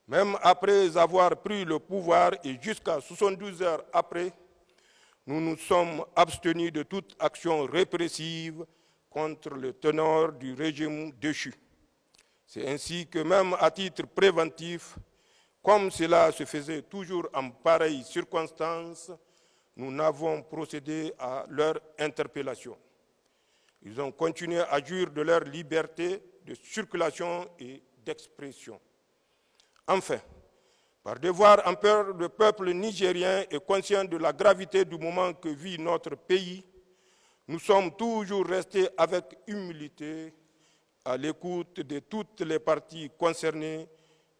Même après avoir pris le pouvoir et jusqu'à 72 heures après, nous nous sommes abstenus de toute action répressive contre le teneur du régime déchu. C'est ainsi que même à titre préventif, comme cela se faisait toujours en pareille circonstance, nous n'avons procédé à leur interpellation. Ils ont continué à jouir de leur liberté de circulation et d'expression. Enfin, par devoir envers le peuple nigérien et conscient de la gravité du moment que vit notre pays, nous sommes toujours restés avec humilité à l'écoute de toutes les parties concernées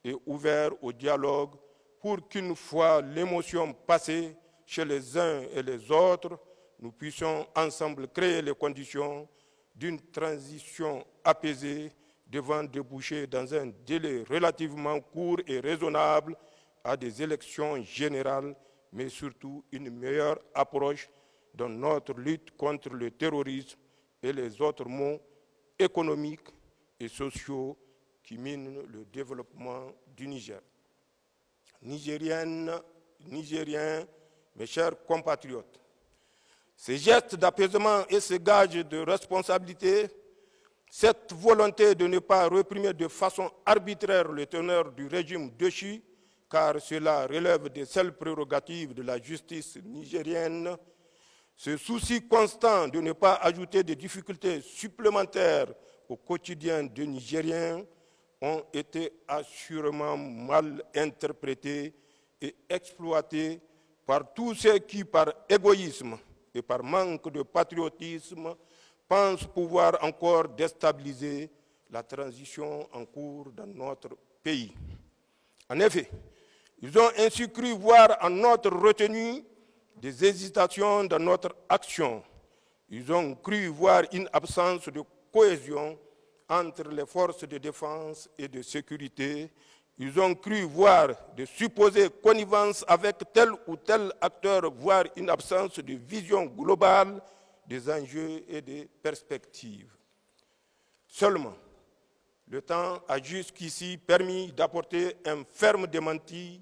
et ouverts au dialogue pour qu'une fois l'émotion passée chez les uns et les autres, nous puissions ensemble créer les conditions d'une transition apaisée devant déboucher dans un délai relativement court et raisonnable à des élections générales, mais surtout une meilleure approche dans notre lutte contre le terrorisme et les autres maux économiques et sociaux qui minent le développement du Niger. Nigériennes, Nigériens, mes chers compatriotes, ces gestes d'apaisement et ces gages de responsabilité, cette volonté de ne pas réprimer de façon arbitraire le teneur du régime déchu, car cela relève des seules prérogatives de la justice nigérienne, ce souci constant de ne pas ajouter des difficultés supplémentaires au quotidien des Nigériens ont été assurément mal interprétés et exploités par tous ceux qui, par égoïsme et par manque de patriotisme, pensent pouvoir encore déstabiliser la transition en cours dans notre pays. En effet, ils ont ainsi cru voir en notre retenue des hésitations dans notre action. Ils ont cru voir une absence de cohésion entre les forces de défense et de sécurité. Ils ont cru voir de supposées connivences avec tel ou tel acteur, voire une absence de vision globale des enjeux et des perspectives. Seulement, le temps a jusqu'ici permis d'apporter un ferme démenti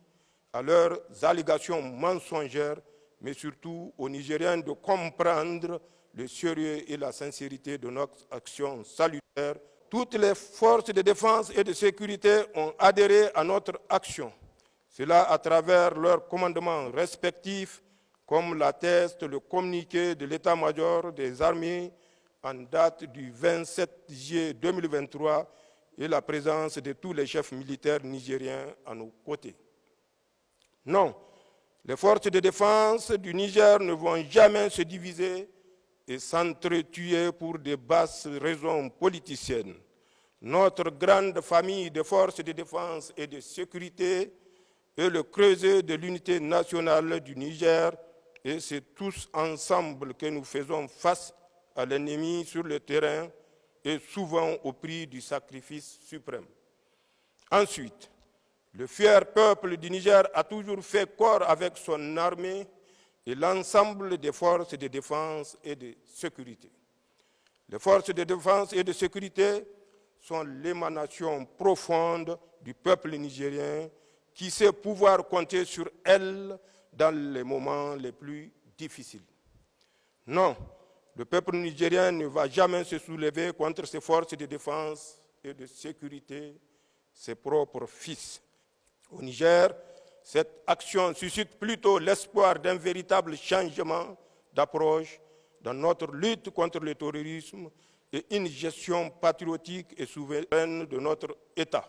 à leurs allégations mensongères, mais surtout aux Nigériens de comprendre le sérieux et la sincérité de notre action salutaire. Toutes les forces de défense et de sécurité ont adhéré à notre action. Cela à travers leurs commandements respectifs, comme l'atteste le communiqué de l'état-major des armées en date du 27 juillet 2023 et la présence de tous les chefs militaires nigériens à nos côtés. Non, les forces de défense du Niger ne vont jamais se diviser et s'entretuer pour des basses raisons politiciennes. Notre grande famille de forces de défense et de sécurité est le creuset de l'unité nationale du Niger et c'est tous ensemble que nous faisons face à l'ennemi sur le terrain et souvent au prix du sacrifice suprême. Ensuite, le fier peuple du Niger a toujours fait corps avec son armée et l'ensemble des forces de défense et de sécurité. Les forces de défense et de sécurité sont l'émanation profonde du peuple nigérien qui sait pouvoir compter sur elles dans les moments les plus difficiles. Non, le peuple nigérien ne va jamais se soulever contre ses forces de défense et de sécurité, ses propres fils. Au Niger, cette action suscite plutôt l'espoir d'un véritable changement d'approche dans notre lutte contre le terrorisme et une gestion patriotique et souveraine de notre État.